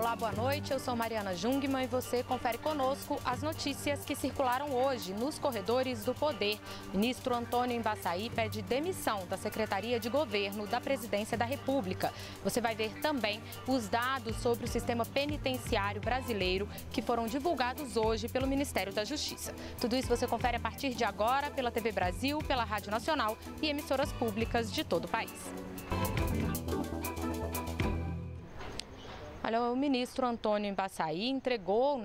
Olá, boa noite. Eu sou Mariana Jungmann e você confere conosco as notícias que circularam hoje nos corredores do poder. Ministro Antônio Embaçaí pede demissão da Secretaria de Governo da Presidência da República. Você vai ver também os dados sobre o sistema penitenciário brasileiro que foram divulgados hoje pelo Ministério da Justiça. Tudo isso você confere a partir de agora pela TV Brasil, pela Rádio Nacional e emissoras públicas de todo o país. Olha, o ministro Antônio Embaçaí entregou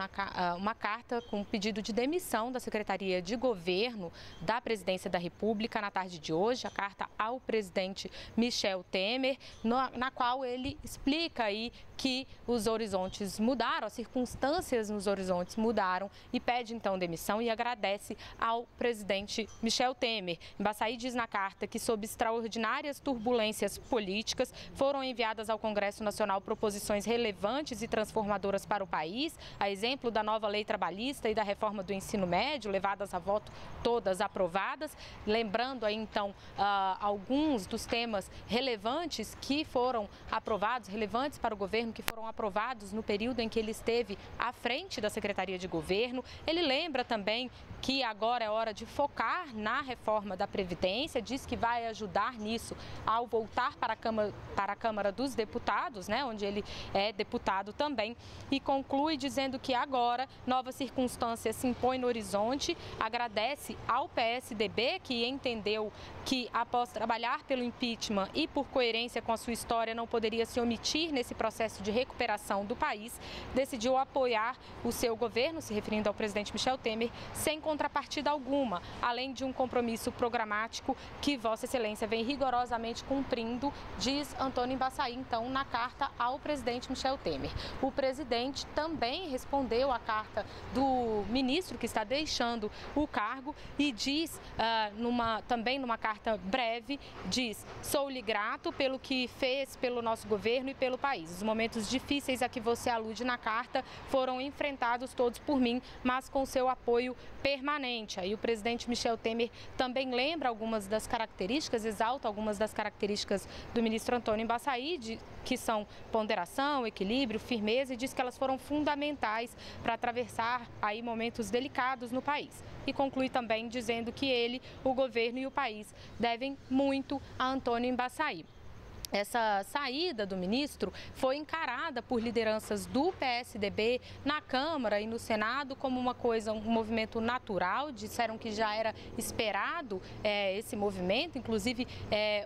uma carta com pedido de demissão da Secretaria de Governo da Presidência da República na tarde de hoje, a carta ao presidente Michel Temer, na qual ele explica aí que os horizontes mudaram, as circunstâncias nos horizontes mudaram e pede então demissão e agradece ao presidente Michel Temer. Embaçaí diz na carta que, sob extraordinárias turbulências políticas, foram enviadas ao Congresso Nacional proposições relevantes e transformadoras para o país, a exemplo da nova lei trabalhista e da reforma do ensino médio, levadas a voto, todas aprovadas. Lembrando aí então alguns dos temas relevantes que foram aprovados, relevantes para o governo, que foram aprovados no período em que ele esteve à frente da Secretaria de Governo. Ele lembra também que agora é hora de focar na reforma da Previdência, diz que vai ajudar nisso ao voltar para a Câmara dos Deputados, né, onde ele é deputado também, e conclui dizendo que agora novas circunstâncias se impõem no horizonte. Agradece ao PSDB, que entendeu que, após trabalhar pelo impeachment e por coerência com a sua história, não poderia se omitir nesse processo de recuperação do país, decidiu apoiar o seu governo, se referindo ao presidente Michel Temer, sem contrapartida alguma, além de um compromisso programático que Vossa Excelência vem rigorosamente cumprindo, diz Antônio Embaçaí, então, na carta ao presidente Michel Temer. O presidente também respondeu à carta do ministro que está deixando o cargo e diz, também numa carta breve, diz: sou-lhe grato pelo que fez pelo nosso governo e pelo país. Os momentos difíceis a que você alude na carta foram enfrentados todos por mim, mas com seu apoio permanente. Aí o presidente Michel Temer também lembra algumas das características, exalta algumas das características do ministro Antônio Embaçaí, que são ponderação, equilíbrio, firmeza, e diz que elas foram fundamentais para atravessar aí momentos delicados no país. E conclui também dizendo que ele, o governo e o país devem muito a Antônio Embaçaí. Essa saída do ministro foi encarada por lideranças do PSDB na Câmara e no Senado como um movimento natural. Disseram que já era esperado esse movimento. Inclusive,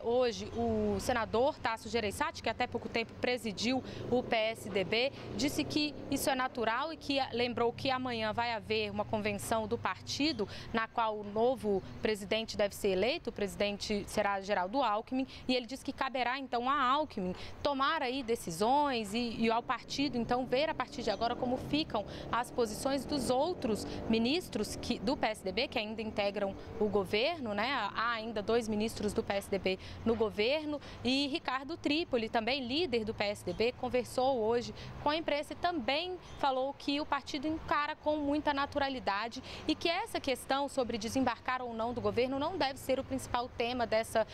hoje, o senador Tasso Gereissati, que até pouco tempo presidiu o PSDB, disse que isso é natural e que lembrou que amanhã vai haver uma convenção do partido na qual o novo presidente deve ser eleito. O presidente será Geraldo Alckmin, e ele disse que caberá então a Alckmin tomar aí decisões e ao partido então ver a partir de agora como ficam as posições dos outros ministros do PSDB que ainda integram o governo, né? Há ainda 2 ministros do PSDB no governo, e Ricardo Trípoli, também líder do PSDB, conversou hoje com a imprensa e também falou que o partido encara com muita naturalidade e que essa questão sobre desembarcar ou não do governo não deve ser o principal tema dessa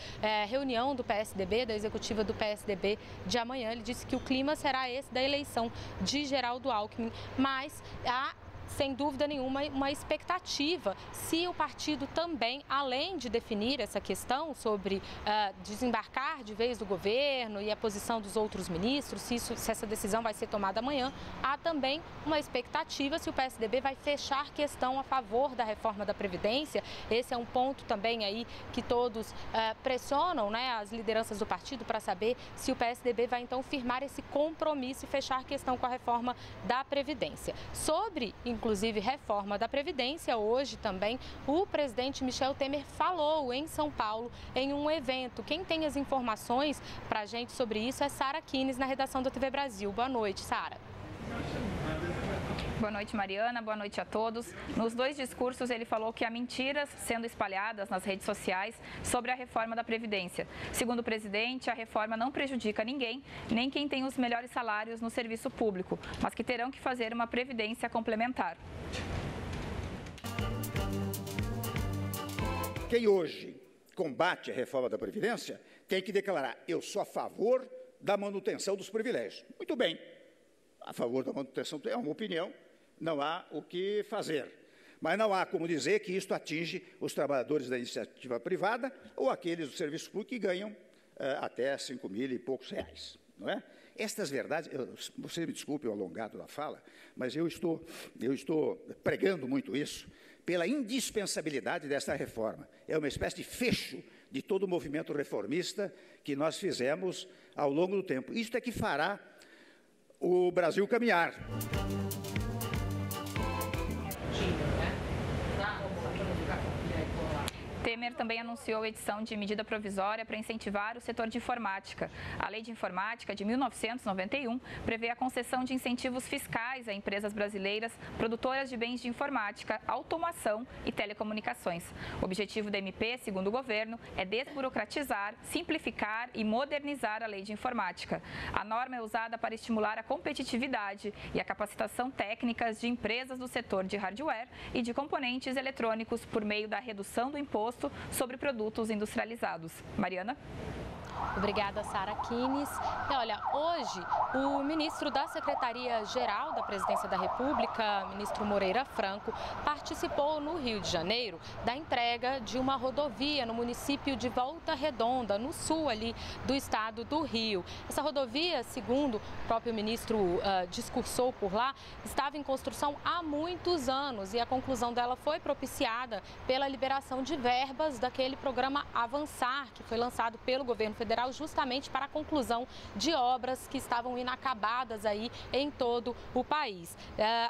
reunião do PSDB, da executiva do PSDB de amanhã. Ele disse que o clima será esse da eleição de Geraldo Alckmin, mas há, sem dúvida nenhuma, uma expectativa se o partido também, além de definir essa questão sobre desembarcar de vez do governo e a posição dos outros ministros, se essa decisão vai ser tomada amanhã, há também uma expectativa se o PSDB vai fechar questão a favor da reforma da Previdência. Esse é um ponto também aí que todos pressionam, né, as lideranças do partido para saber se o PSDB vai então firmar esse compromisso e fechar questão com a reforma da Previdência. Sobre, inclusive, reforma da Previdência, hoje também o presidente Michel Temer falou em São Paulo em um evento. Quem tem as informações para a gente sobre isso é Sara Kines, na redação da TV Brasil. Boa noite, Sara. Boa noite, Mariana. Boa noite a todos. Nos 2 discursos, ele falou que há mentiras sendo espalhadas nas redes sociais sobre a reforma da Previdência. Segundo o presidente, a reforma não prejudica ninguém, nem quem tem os melhores salários no serviço público, mas que terão que fazer uma previdência complementar. Quem hoje combate a reforma da Previdência tem que declarar: eu sou a favor da manutenção dos privilégios. Muito bem. a favor da manutenção, é uma opinião, não há o que fazer. Mas não há como dizer que isto atinge os trabalhadores da iniciativa privada ou aqueles do serviço público que ganham até 5 mil e poucos reais, não é? Estas verdades, você me desculpe o alongado da fala, mas eu estou pregando muito isso pela indispensabilidade desta reforma. É uma espécie de fecho de todo o movimento reformista que nós fizemos ao longo do tempo. Isto é que fará o Brasil caminhar. Temer também anunciou a edição de medida provisória para incentivar o setor de informática. A Lei de Informática de 1991 prevê a concessão de incentivos fiscais a empresas brasileiras produtoras de bens de informática, automação e telecomunicações. O objetivo da MP, segundo o governo, é desburocratizar, simplificar e modernizar a Lei de Informática. A norma é usada para estimular a competitividade e a capacitação técnicas de empresas do setor de hardware e de componentes eletrônicos por meio da redução do imposto sobre produtos industrializados. Mariana? Obrigada, Sara Kines. E olha, hoje o ministro da Secretaria-Geral da Presidência da República, ministro Moreira Franco, participou no Rio de Janeiro da entrega de uma rodovia no município de Volta Redonda, no sul ali do estado do Rio. Essa rodovia, segundo o próprio ministro discursou por lá, estava em construção há muitos anos e a conclusão dela foi propiciada pela liberação de verbas daquele programa Avançar, que foi lançado pelo governo federal justamente para a conclusão de obras que estavam inacabadas aí em todo o país.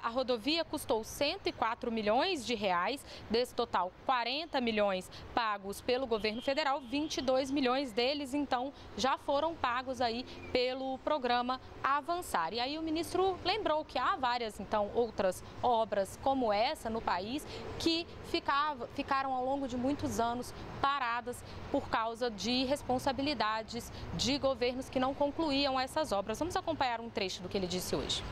A rodovia custou 104 milhões de reais, desse total 40 milhões pagos pelo governo federal, 22 milhões deles então já foram pagos aí pelo programa Avançar. E aí o ministro lembrou que há várias então outras obras como essa no país que ficaram ao longo de muitos anos paradas por causa de responsabilidades de governos que não concluíam essas obras. Vamos acompanhar um trecho do que ele disse hoje.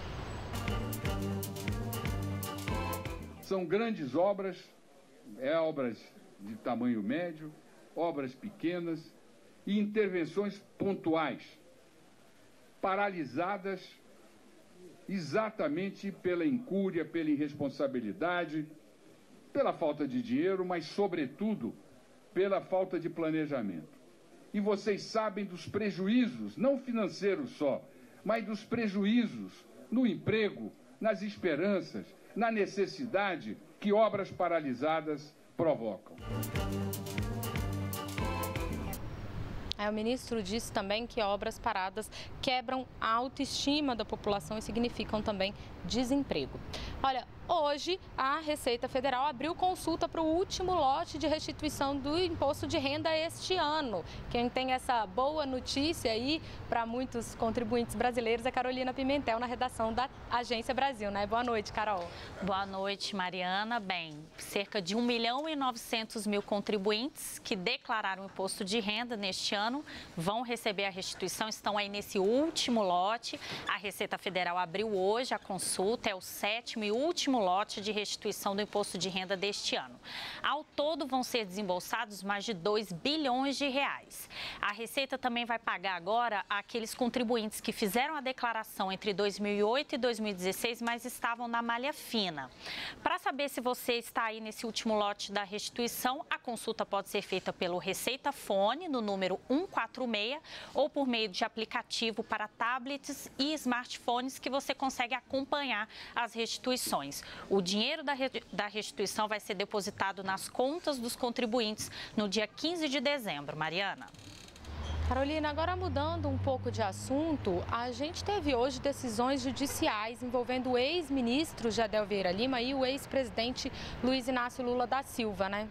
São grandes obras, obras de tamanho médio, obras pequenas e intervenções pontuais, paralisadas exatamente pela incúria, pela irresponsabilidade, pela falta de dinheiro, mas, sobretudo, pela falta de planejamento. E vocês sabem dos prejuízos, não financeiros só, mas dos prejuízos no emprego, nas esperanças, na necessidade que obras paralisadas provocam. O ministro disse também que obras paradas quebram a autoestima da população e significam também desemprego. Olha, hoje a Receita Federal abriu consulta para o último lote de restituição do imposto de renda este ano. Quem tem essa boa notícia aí para muitos contribuintes brasileiros é Carolina Pimentel, na redação da Agência Brasil, né? Boa noite, Carol. Boa noite, Mariana. Bem, cerca de 1.900.000 contribuintes que declararam imposto de renda neste ano vão receber a restituição, estão aí nesse último lote. A Receita Federal abriu hoje a consulta, é o 7º e último lote de restituição do imposto de renda deste ano. Ao todo vão ser desembolsados mais de 2 bilhões de reais. A Receita também vai pagar agora aqueles contribuintes que fizeram a declaração entre 2008 e 2016, mas estavam na malha fina. Para saber se você está aí nesse último lote da restituição, a consulta pode ser feita pelo Receita Fone, no número 146, ou por meio de aplicativo para tablets e smartphones que você consegue acompanhar as restituições. O dinheiro da restituição vai ser depositado nas contas dos contribuintes no dia 15 de dezembro. Mariana. Carolina, agora mudando um pouco de assunto, a gente teve hoje decisões judiciais envolvendo o ex-ministro Jadel Vieira Lima e o ex-presidente Luiz Inácio Lula da Silva, né?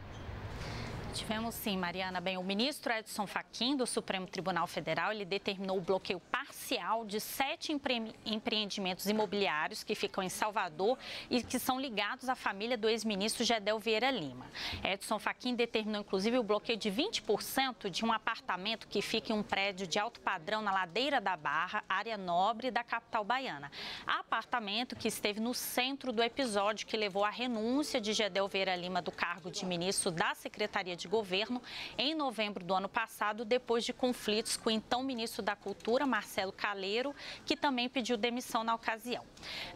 Tivemos sim, Mariana. Bem, o ministro Edson Fachin, do Supremo Tribunal Federal, ele determinou o bloqueio parcial de 7 empreendimentos imobiliários que ficam em Salvador e que são ligados à família do ex-ministro Jadel Vieira Lima. Edson Fachin determinou, inclusive, o bloqueio de 20% de um apartamento que fica em um prédio de alto padrão na Ladeira da Barra, área nobre da capital baiana. Apartamento que esteve no centro do episódio que levou à renúncia de Jadel Vieira Lima do cargo de ministro da Secretaria de de governo em novembro do ano passado, depois de conflitos com o então ministro da Cultura, Marcelo Calheiro, que também pediu demissão na ocasião.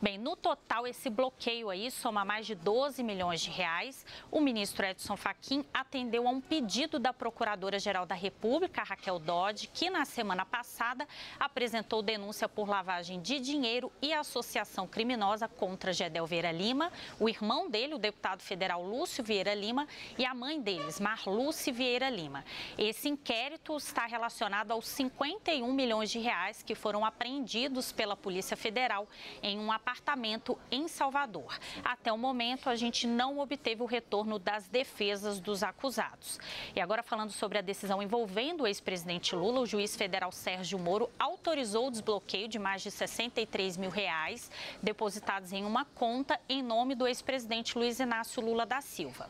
Bem, no total, esse bloqueio aí soma mais de 12 milhões de reais. O ministro Edson Fachin atendeu a um pedido da Procuradora-Geral da República, Raquel Dodge, que na semana passada apresentou denúncia por lavagem de dinheiro e associação criminosa contra Gedel Vieira Lima, o irmão dele, o deputado federal Lúcio Vieira Lima, e a mãe deles, Marluce Vieira Lima. Esse inquérito está relacionado aos 51 milhões de reais que foram apreendidos pela Polícia Federal em um apartamento em Salvador. Até o momento, a gente não obteve o retorno das defesas dos acusados. E agora, falando sobre a decisão envolvendo o ex-presidente Lula, o juiz federal Sérgio Moro autorizou o desbloqueio de mais de 63 mil reais depositados em uma conta em nome do ex-presidente Luiz Inácio Lula da Silva.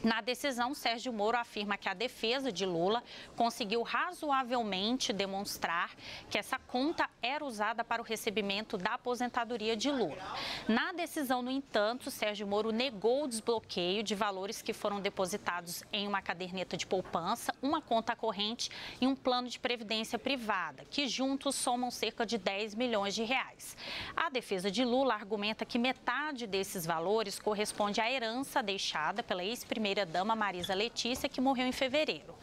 Na decisão, Sérgio Moro afirma que a defesa de Lula conseguiu razoavelmente demonstrar que essa conta era usada para o recebimento da aposentadoria de Lula. Na decisão, no entanto, Sérgio Moro negou o desbloqueio de valores que foram depositados em uma caderneta de poupança, uma conta corrente e um plano de previdência privada, que juntos somam cerca de 10 milhões de reais. A defesa de Lula argumenta que metade desses valores corresponde à herança deixada pela ex-primeira-dama Marisa Letícia, que morreu em fevereiro.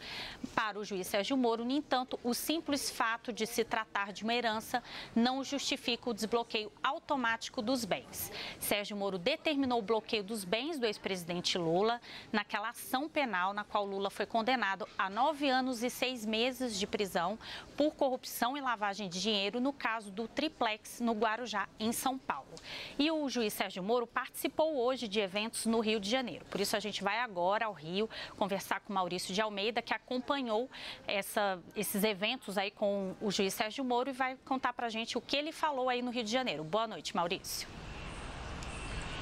Para o juiz Sérgio Moro, no entanto, o simples fato de se tratar de uma herança não justifica o desbloqueio automático dos bens. Sérgio Moro determinou o bloqueio dos bens do ex-presidente Lula naquela ação penal na qual Lula foi condenado a 9 anos e 6 meses de prisão por corrupção e lavagem de dinheiro no caso do Triplex, no Guarujá, em São Paulo. E o juiz Sérgio Moro participou hoje de eventos no Rio de Janeiro. Por isso, a gente vai agora ao Rio conversar com Maurício de Almeida, que acompanhou esses eventos aí com o juiz Sérgio Moro e vai contar pra gente o que ele falou aí no Rio de Janeiro. Boa noite, Maurício.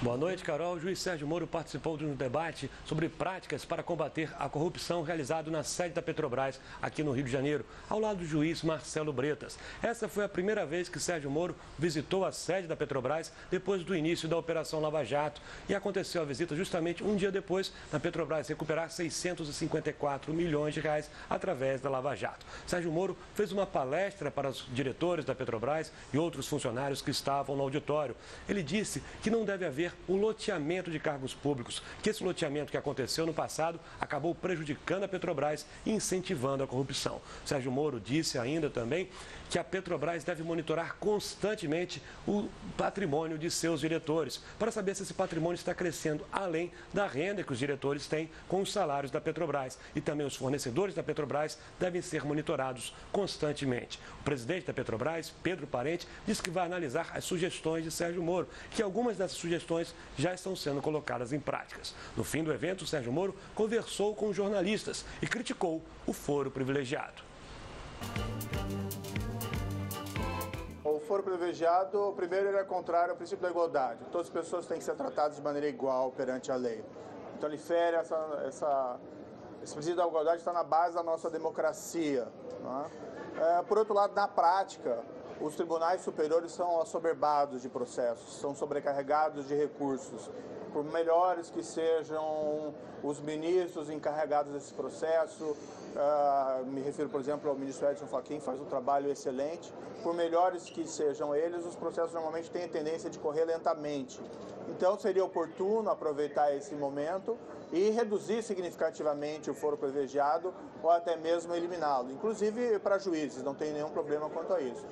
Boa noite, Carol. O juiz Sérgio Moro participou de um debate sobre práticas para combater a corrupção realizado na sede da Petrobras, aqui no Rio de Janeiro, ao lado do juiz Marcelo Bretas. Essa foi a primeira vez que Sérgio Moro visitou a sede da Petrobras depois do início da Operação Lava Jato. E aconteceu a visita justamente um dia depois da Petrobras recuperar 654 milhões de reais através da Lava Jato. Sérgio Moro fez uma palestra para os diretores da Petrobras e outros funcionários que estavam no auditório. Ele disse que não deve haver o loteamento de cargos públicos, que esse loteamento que aconteceu no passado acabou prejudicando a Petrobras e incentivando a corrupção. Sérgio Moro disse ainda também que a Petrobras deve monitorar constantemente o patrimônio de seus diretores, para saber se esse patrimônio está crescendo além da renda que os diretores têm com os salários da Petrobras. E também os fornecedores da Petrobras devem ser monitorados constantemente. O presidente da Petrobras, Pedro Parente, disse que vai analisar as sugestões de Sérgio Moro, que algumas dessas sugestões já estão sendo colocadas em práticas. No fim do evento, Sérgio Moro conversou com jornalistas e criticou o foro privilegiado. O foro privilegiado, primeiro, ele é contrário ao princípio da igualdade. Todas as pessoas têm que ser tratadas de maneira igual perante a lei. Então, ele fere esse princípio da igualdade está na base da nossa democracia. Né? Por outro lado, na prática, os tribunais superiores são assoberbados de processos, são sobrecarregados de recursos. Por melhores que sejam os ministros encarregados desse processo, me refiro, por exemplo, ao ministro Edson Fachin, faz um trabalho excelente. Por melhores que sejam eles, os processos normalmente têm a tendência de correr lentamente. Então, seria oportuno aproveitar esse momento e reduzir significativamente o foro privilegiado ou até mesmo eliminá-lo. Inclusive para juízes, não tem nenhum problema quanto a isso.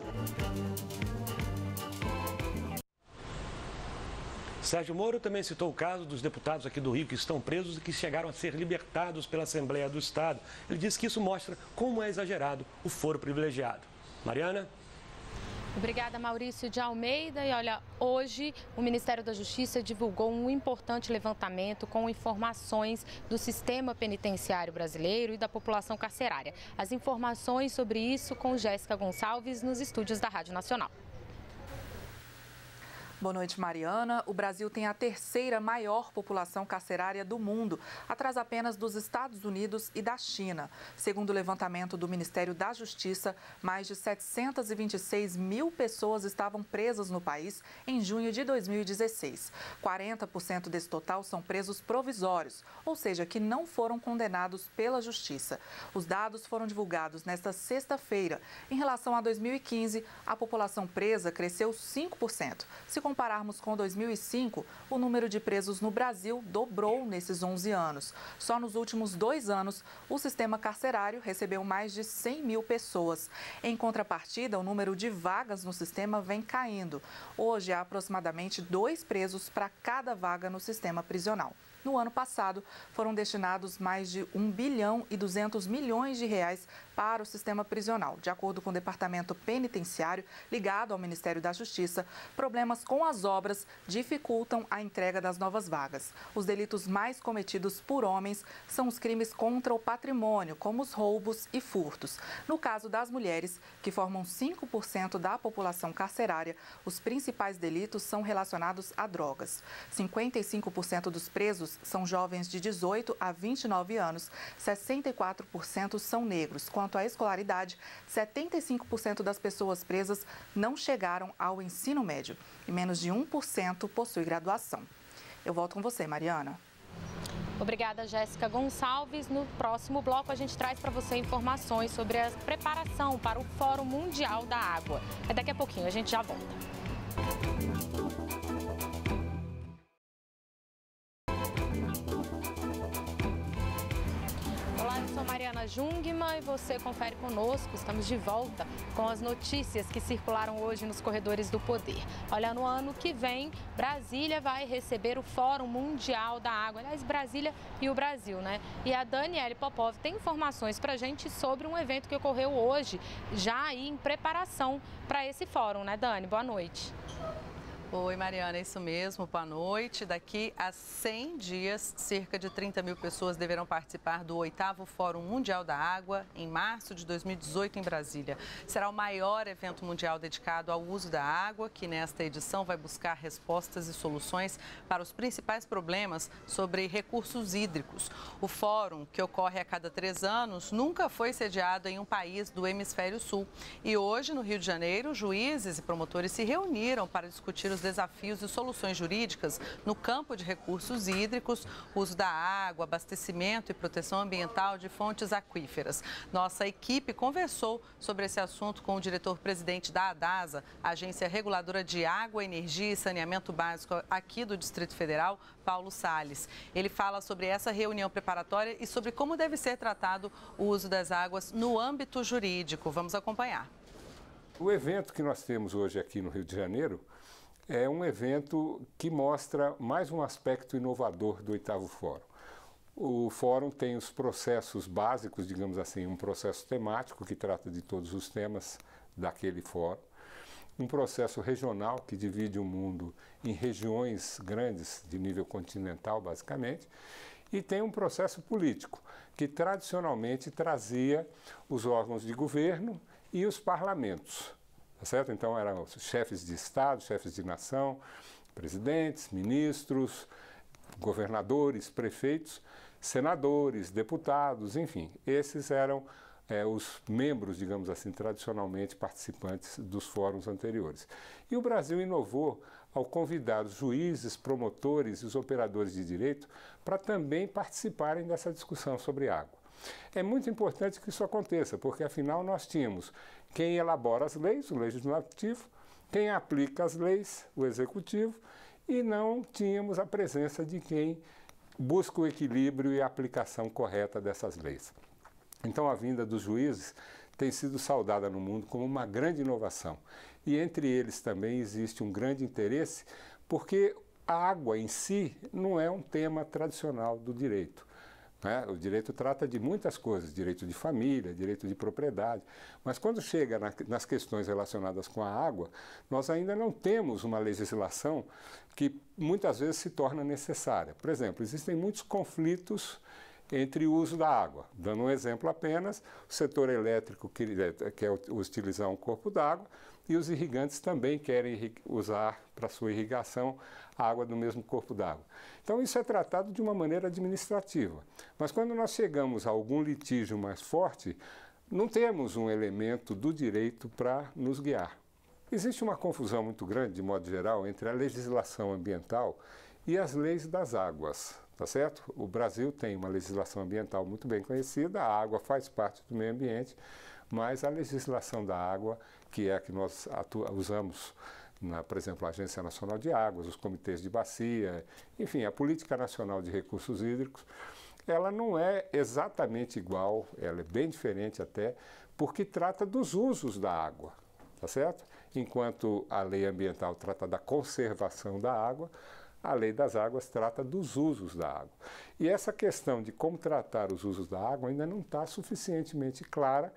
Sérgio Moro também citou o caso dos deputados aqui do Rio que estão presos e que chegaram a ser libertados pela Assembleia do Estado. Ele disse que isso mostra como é exagerado o foro privilegiado. Mariana? Obrigada, Maurício de Almeida. E olha, hoje o Ministério da Justiça divulgou um importante levantamento com informações do sistema penitenciário brasileiro e da população carcerária. As informações sobre isso com Jéssica Gonçalves nos estúdios da Rádio Nacional. Boa noite, Mariana. O Brasil tem a terceira maior população carcerária do mundo, atrás apenas dos Estados Unidos e da China. Segundo o levantamento do Ministério da Justiça, mais de 726 mil pessoas estavam presas no país em junho de 2016. 40% desse total são presos provisórios, ou seja, que não foram condenados pela Justiça. Os dados foram divulgados nesta sexta-feira. Em relação a 2015, a população presa cresceu 5%. Se compararmos com 2005, o número de presos no Brasil dobrou nesses 11 anos. Só nos últimos 2 anos, o sistema carcerário recebeu mais de 100 mil pessoas. Em contrapartida, o número de vagas no sistema vem caindo. Hoje, há aproximadamente 2 presos para cada vaga no sistema prisional. No ano passado, foram destinados mais de 1 bilhão e 200 milhões de reais para o sistema prisional. De acordo com o Departamento Penitenciário, ligado ao Ministério da Justiça, problemas com as obras dificultam a entrega das novas vagas. Os delitos mais cometidos por homens são os crimes contra o patrimônio, como os roubos e furtos. No caso das mulheres, que formam 5% da população carcerária, os principais delitos são relacionados a drogas. 55% dos presos são jovens de 18 a 29 anos, 64% são negros. Quanto à escolaridade, 75% das pessoas presas não chegaram ao ensino médio e menos de 1% possui graduação. Eu volto com você, Mariana. Obrigada, Jéssica Gonçalves. No próximo bloco, a gente traz para você informações sobre a preparação para o Fórum Mundial da Água. É daqui a pouquinho, a gente já volta. Mariana Jungmann, e você confere conosco. Estamos de volta com as notícias que circularam hoje nos corredores do poder. Olha, no ano que vem, Brasília vai receber o Fórum Mundial da Água. Aliás, Brasília e o Brasil, né? E a Daniele Popov tem informações para a gente sobre um evento que ocorreu hoje, já aí em preparação para esse fórum, né, Dani? Boa noite. Oi, Mariana, é isso mesmo, boa noite. Daqui a 100 dias, cerca de 30 mil pessoas deverão participar do 8º Fórum Mundial da Água, em março de 2018, em Brasília. Será o maior evento mundial dedicado ao uso da água, que nesta edição vai buscar respostas e soluções para os principais problemas sobre recursos hídricos. O fórum, que ocorre a cada 3 anos, nunca foi sediado em um país do Hemisfério Sul. E hoje, no Rio de Janeiro, juízes e promotores se reuniram para discutir os desafios e soluções jurídicas no campo de recursos hídricos, uso da água, abastecimento e proteção ambiental de fontes aquíferas. Nossa equipe conversou sobre esse assunto com o diretor-presidente da ADASA, Agência Reguladora de Água, Energia e Saneamento Básico aqui do Distrito Federal, Paulo Salles. Ele fala sobre essa reunião preparatória e sobre como deve ser tratado o uso das águas no âmbito jurídico. Vamos acompanhar. O evento que nós temos hoje aqui no Rio de Janeiro é um evento que mostra mais um aspecto inovador do 8º Fórum. O Fórum tem os processos básicos, digamos assim, um processo temático que trata de todos os temas daquele fórum, um processo regional que divide o mundo em regiões grandes de nível continental, basicamente, e tem um processo político que tradicionalmente trazia os órgãos de governo e os parlamentos. Certo? Então, eram os chefes de Estado, chefes de nação, presidentes, ministros, governadores, prefeitos, senadores, deputados, enfim. Esses eram os membros, digamos assim, tradicionalmente participantes dos fóruns anteriores. E o Brasil inovou ao convidar os juízes, promotores e os operadores de direito para também participarem dessa discussão sobre água. É muito importante que isso aconteça, porque afinal nós tínhamos quem elabora as leis, o legislativo, quem aplica as leis, o executivo, e não tínhamos a presença de quem busca o equilíbrio e a aplicação correta dessas leis. Então a vinda dos juízes tem sido saudada no mundo como uma grande inovação. E entre eles também existe um grande interesse, porque a água em si não é um tema tradicional do direito. O direito trata de muitas coisas, direito de família, direito de propriedade, mas quando chega nas questões relacionadas com a água, nós ainda não temos uma legislação que muitas vezes se torna necessária. Por exemplo, existem muitos conflitos entre o uso da água. Dando um exemplo apenas, o setor elétrico quer utilizar um corpo d'água, e os irrigantes também querem usar para sua irrigação a água do mesmo corpo d'água. Então isso é tratado de uma maneira administrativa. Mas quando nós chegamos a algum litígio mais forte, não temos um elemento do direito para nos guiar. Existe uma confusão muito grande, de modo geral, entre a legislação ambiental e as leis das águas, tá certo? O Brasil tem uma legislação ambiental muito bem conhecida, a água faz parte do meio ambiente, mas a legislação da água, que é a que nós usamos, por exemplo, a Agência Nacional de Águas, os comitês de bacia, enfim, a Política Nacional de Recursos Hídricos, ela não é exatamente igual, ela é bem diferente até, porque trata dos usos da água, tá certo? Enquanto a lei ambiental trata da conservação da água, a lei das águas trata dos usos da água. E essa questão de como tratar os usos da água ainda não está suficientemente clara,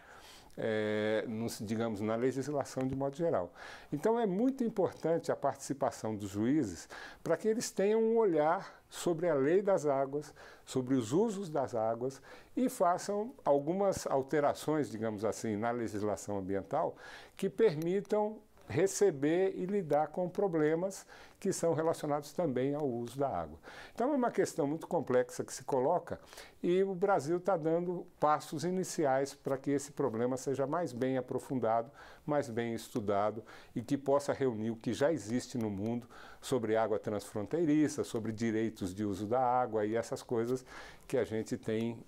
digamos, na legislação de modo geral. Então é muito importante a participação dos juízes para que eles tenham um olhar sobre a lei das águas, sobre os usos das águas e façam algumas alterações, digamos assim, na legislação ambiental que permitam receber e lidar com problemas que são relacionados também ao uso da água. Então é uma questão muito complexa que se coloca e o Brasil está dando passos iniciais para que esse problema seja mais bem aprofundado, mais bem estudado e que possa reunir o que já existe no mundo sobre água transfronteiriça, sobre direitos de uso da água e essas coisas que a gente tem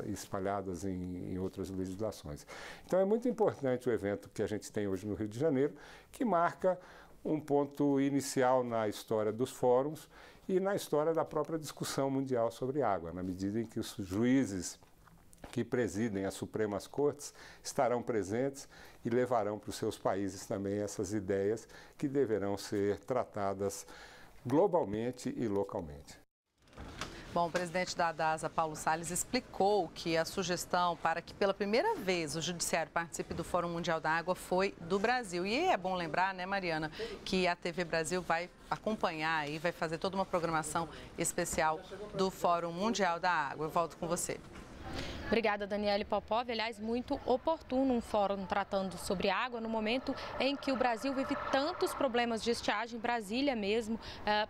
espalhadas em outras legislações. Então é muito importante o evento que a gente tem hoje no Rio de Janeiro, que marca um ponto inicial na história dos fóruns e na história da própria discussão mundial sobre água, na medida em que os juízes que presidem as Supremas Cortes estarão presentes e levarão para os seus países também essas ideias que deverão ser tratadas globalmente e localmente. Bom, o presidente da ADASA, Paulo Salles, explicou que a sugestão para que pela primeira vez o Judiciário participe do Fórum Mundial da Água foi do Brasil. E é bom lembrar, né, Mariana, que a TV Brasil vai acompanhar e vai fazer toda uma programação especial do Fórum Mundial da Água. Eu volto com você. Obrigada, Daniele Popov. Aliás, muito oportuno um fórum tratando sobre água no momento em que o Brasil vive tantos problemas de estiagem, Brasília mesmo,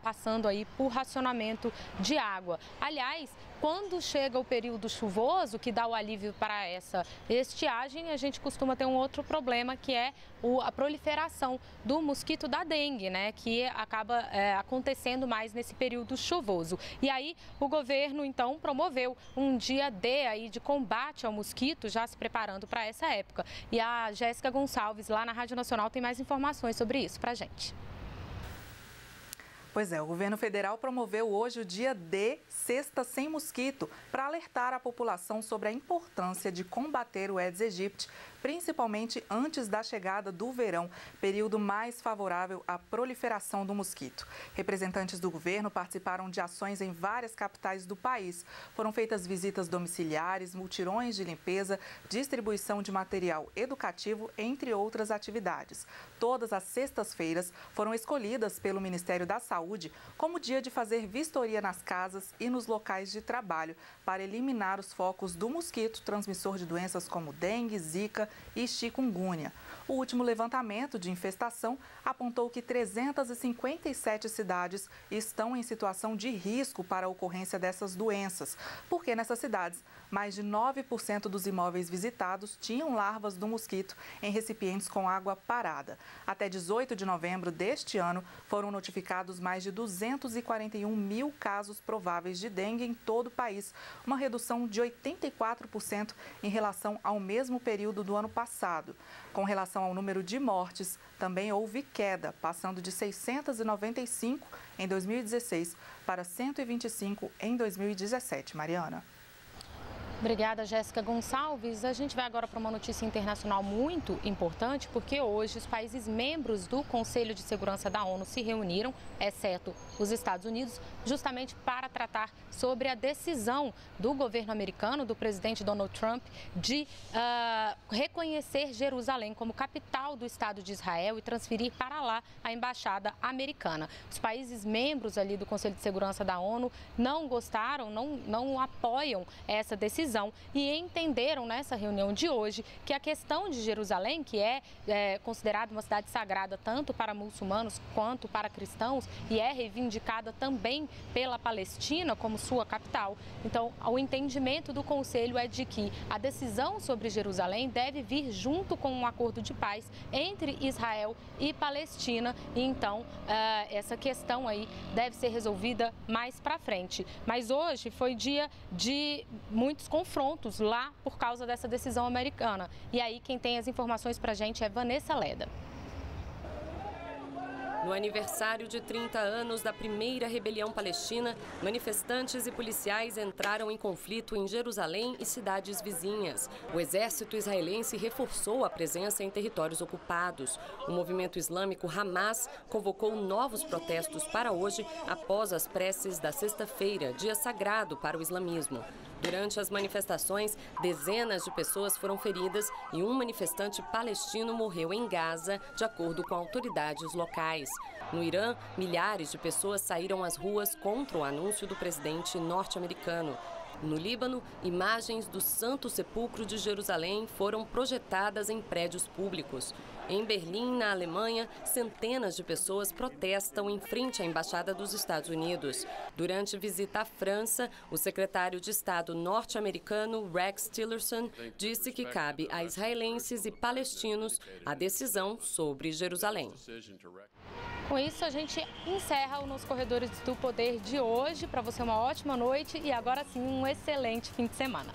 passando aí por racionamento de água. Aliás, quando chega o período chuvoso, que dá o alívio para essa estiagem, a gente costuma ter um outro problema, que é a proliferação do mosquito da dengue, né, que acaba acontecendo mais nesse período chuvoso. E aí o governo, então, promoveu um dia D aí de combate ao mosquito, já se preparando para essa época. E a Jéssica Gonçalves, lá na Rádio Nacional, tem mais informações sobre isso para a gente. Pois é, o governo federal promoveu hoje o dia D, Sexta Sem Mosquito, para alertar a população sobre a importância de combater o Aedes aegypti, principalmente antes da chegada do verão, período mais favorável à proliferação do mosquito. Representantes do governo participaram de ações em várias capitais do país. Foram feitas visitas domiciliares, mutirões de limpeza, distribuição de material educativo, entre outras atividades. Todas as sextas-feiras foram escolhidas pelo Ministério da Saúde como dia de fazer vistoria nas casas e nos locais de trabalho para eliminar os focos do mosquito transmissor de doenças como dengue, zika e chikungunya. O último levantamento de infestação apontou que 357 cidades estão em situação de risco para a ocorrência dessas doenças, porque nessas cidades, mais de 9% dos imóveis visitados tinham larvas do mosquito em recipientes com água parada. Até 18 de novembro deste ano, foram notificados mais de 241 mil casos prováveis de dengue em todo o país, uma redução de 84% em relação ao mesmo período do ano passado. Com relação ao número de mortes, também houve queda, passando de 695 em 2016 para 125 em 2017. Mariana. Obrigada, Jéssica Gonçalves. A gente vai agora para uma notícia internacional muito importante, porque hoje os países membros do Conselho de Segurança da ONU se reuniram, exceto os Estados Unidos, justamente para tratar sobre a decisão do governo americano, do presidente Donald Trump, de reconhecer Jerusalém como capital do Estado de Israel e transferir para lá a embaixada americana. Os países membros ali do Conselho de Segurança da ONU não gostaram, não apoiam essa decisão. decisão e entenderam nessa reunião de hoje que a questão de Jerusalém, que é considerada uma cidade sagrada tanto para muçulmanos quanto para cristãos e é reivindicada também pela Palestina como sua capital. Então, o entendimento do Conselho é de que a decisão sobre Jerusalém deve vir junto com um acordo de paz entre Israel e Palestina e então essa questão aí deve ser resolvida mais para frente. Mas hoje foi dia de muitos confrontos lá por causa dessa decisão americana. E aí quem tem as informações para a gente é Vanessa Leda. No aniversário de 30 anos da primeira rebelião palestina, manifestantes e policiais entraram em conflito em Jerusalém e cidades vizinhas. O exército israelense reforçou a presença em territórios ocupados. O movimento islâmico Hamas convocou novos protestos para hoje, após as preces da sexta-feira, dia sagrado para o islamismo. Durante as manifestações, dezenas de pessoas foram feridas e um manifestante palestino morreu em Gaza, de acordo com autoridades locais. No Irã, milhares de pessoas saíram às ruas contra o anúncio do presidente norte-americano. No Líbano, imagens do Santo Sepulcro de Jerusalém foram projetadas em prédios públicos. Em Berlim, na Alemanha, centenas de pessoas protestam em frente à Embaixada dos Estados Unidos. Durante visita à França, o secretário de Estado norte-americano Rex Tillerson disse que cabe a israelenses e palestinos a decisão sobre Jerusalém. Com isso, a gente encerra o Nos Corredores do Poder de hoje. Para você, uma ótima noite e agora sim, um excelente fim de semana.